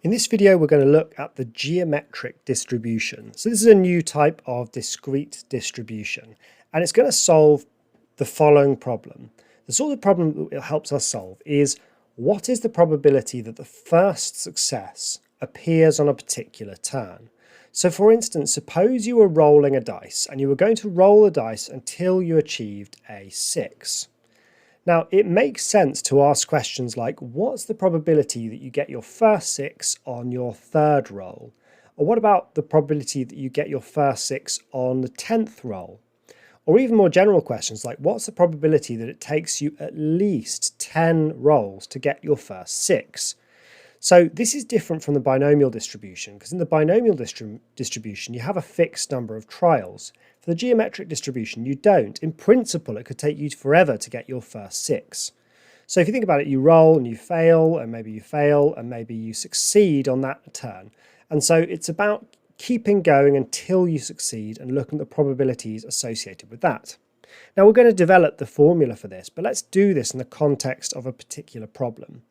In this video, we're going to look at the geometric distribution. So this is a new type of discrete distribution, and it's going to solve the following problem. The sort of problem that it helps us solve is, what is the probability that the first success appears on a particular turn? So for instance, suppose you were rolling a dice and you were going to roll a dice until you achieved a 6. Now, it makes sense to ask questions like, what's the probability that you get your first 6 on your third roll? Or what about the probability that you get your first 6 on the 10th roll? Or even more general questions like, what's the probability that it takes you at least 10 rolls to get your first 6? So this is different from the binomial distribution, because in the binomial distribution you have a fixed number of trials. For the geometric distribution you don't. In principle, it could take you forever to get your first 6. So if you think about it, you roll and you fail, and maybe you fail, and maybe you succeed on that turn. And so it's about keeping going until you succeed and looking at the probabilities associated with that. Now we're going to develop the formula for this, but let's do this in the context of a particular problem.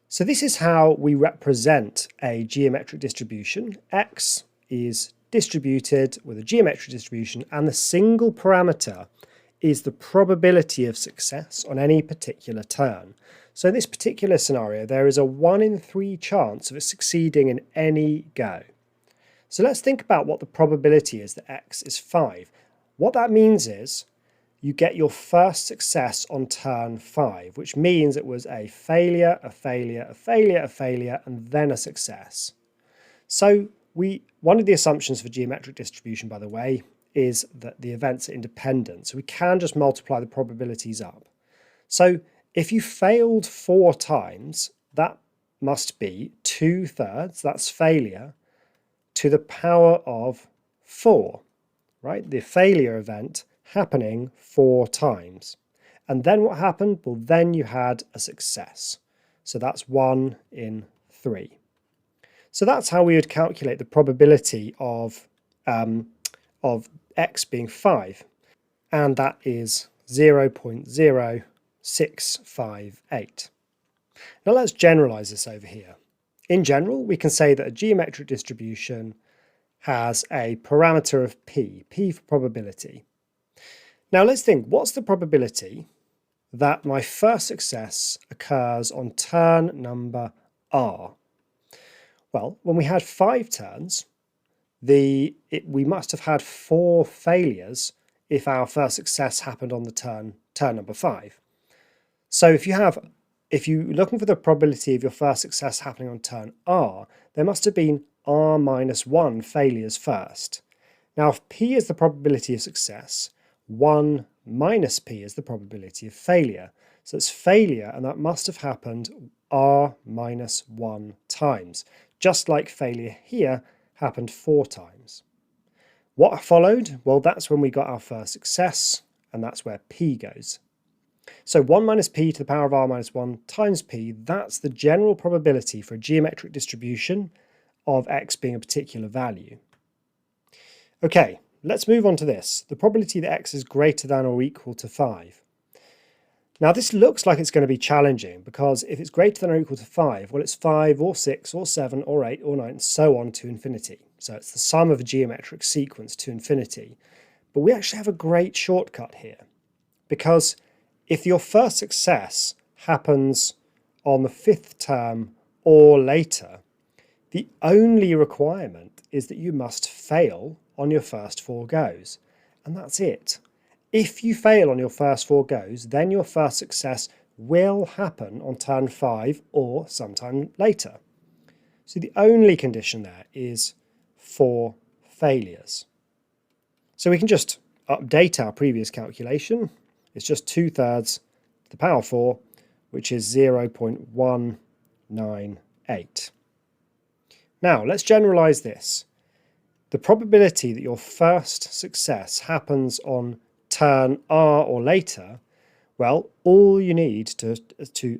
So this is how we represent a geometric distribution. X is distributed with a geometric distribution, and the single parameter is the probability of success on any particular turn. So in this particular scenario, there is a 1 in 3 chance of it succeeding in any go. So let's think about what the probability is that X is 5. What that means is you get your first success on turn 5, which means it was a failure, a failure, a failure, a failure, and then a success. So one of the assumptions for geometric distribution, by the way, is that the events are independent. So we can just multiply the probabilities up. So if you failed 4 times, that must be 2/3, that's failure, to the power of 4, right? The failure event happening 4 times. And then what happened? Well, then you had a success. So that's 1 in 3. So that's how we would calculate the probability of X being 5. And that is 0.0658. Now let's generalize this over here. In general, we can say that a geometric distribution has a parameter of P for probability. Now let's think, what's the probability that my first success occurs on turn number R? Well, when we had 5 turns, we must have had 4 failures if our first success happened on the turn number 5. So if you're looking for the probability of your first success happening on turn R, there must have been R minus 1 failures first. Now if P is the probability of success, 1 minus P is the probability of failure. So it's failure, and that must have happened R minus 1 times. Just like failure here happened 4 times. What followed? Well, that's when we got our first success, and that's where P goes. So 1 minus P to the power of R minus 1 times P, that's the general probability for a geometric distribution of X being a particular value. Okay, let's move on to this. The probability that X is greater than or equal to 5. Now this looks like it's going to be challenging, because if it's greater than or equal to 5, well, it's 5 or 6 or 7 or 8 or 9 and so on to infinity. So it's the sum of a geometric sequence to infinity. But we actually have a great shortcut here, because if your first success happens on the 5th term or later, the only requirement is that you must fail on your first 4 goes. And that's it. If you fail on your first 4 goes, then your first success will happen on turn 5 or sometime later. So the only condition there is 4 failures. So we can just update our previous calculation. It's just 2/3 to the power 4, which is 0.198. Now let's generalize this. The probability that your first success happens on turn R or later, well, all you need to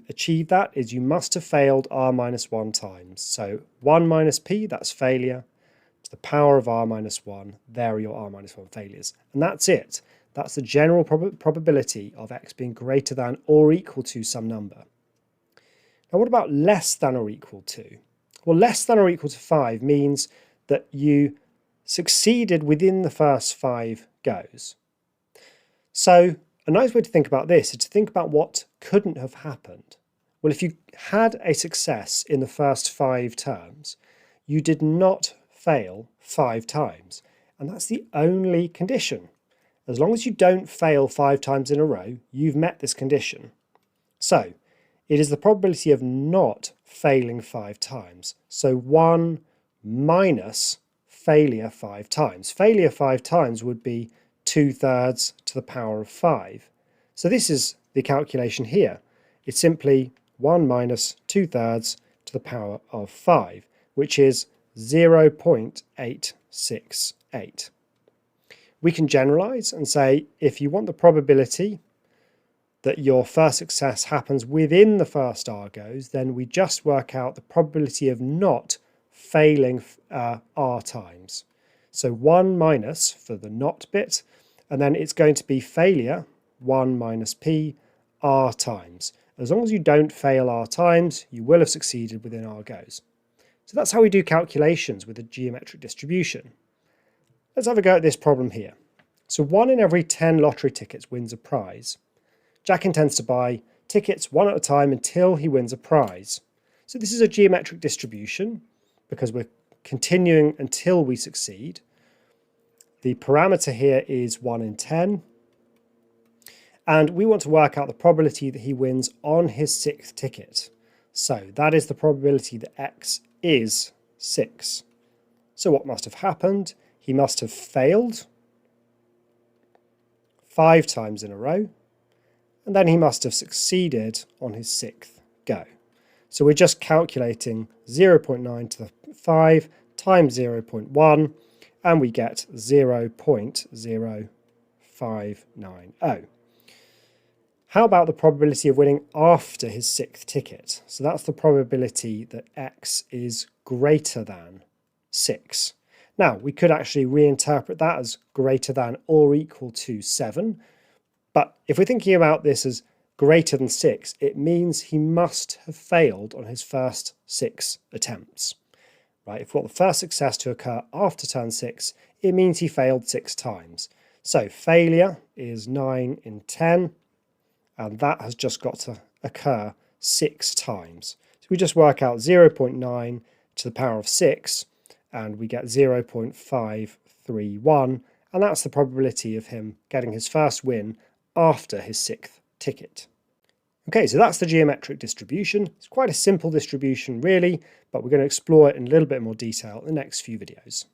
achieve that is you must have failed R minus 1 times. So 1 minus P, that's failure, to the power of R minus 1, there are your R minus 1 failures. And that's it. That's the general probability of X being greater than or equal to some number. Now what about less than or equal to? Well, less than or equal to 5 means that you succeeded within the first 5 goes. So a nice way to think about this is to think about what couldn't have happened. Well, if you had a success in the first 5 terms, you did not fail 5 times. And that's the only condition. As long as you don't fail 5 times in a row, you've met this condition. So it is the probability of not failing 5 times. So 1 minus failure 5 times. Failure 5 times would be 2/3 to the power of 5. So this is the calculation here. It's simply 1 minus 2/3 to the power of 5, which is 0.868. We can generalize and say if you want the probability that your first success happens within the first R goes, then we just work out the probability of not failing R times. So 1 minus for the not bit, and then it's going to be failure 1 minus P R times. As long as you don't fail R times, you will have succeeded within R goes. So that's how we do calculations with a geometric distribution. Let's have a go at this problem here. So 1 in every 10 lottery tickets wins a prize. Jack intends to buy tickets one at a time until he wins a prize. So this is a geometric distribution because we're continuing until we succeed. The parameter here is 1 in 10. And we want to work out the probability that he wins on his 6th ticket. So that is the probability that X is 6. So what must have happened? He must have failed 5 times in a row, and then he must have succeeded on his 6th go. So we're just calculating 0.9 to the 5 times 0.1, and we get 0.0590. How about the probability of winning after his 6th ticket? So that's the probability that X is greater than 6. Now, we could actually reinterpret that as greater than or equal to 7. But if we're thinking about this as greater than 6, it means he must have failed on his first 6 attempts. Right? If we want the first success to occur after turn 6, it means he failed 6 times. So failure is 9 in 10, and that has just got to occur 6 times. So we just work out 0.9 to the power of 6, and we get 0.531, and that's the probability of him getting his first win after his 6th ticket. Okay, so that's the geometric distribution. It's quite a simple distribution really, but we're going to explore it in a little bit more detail in the next few videos.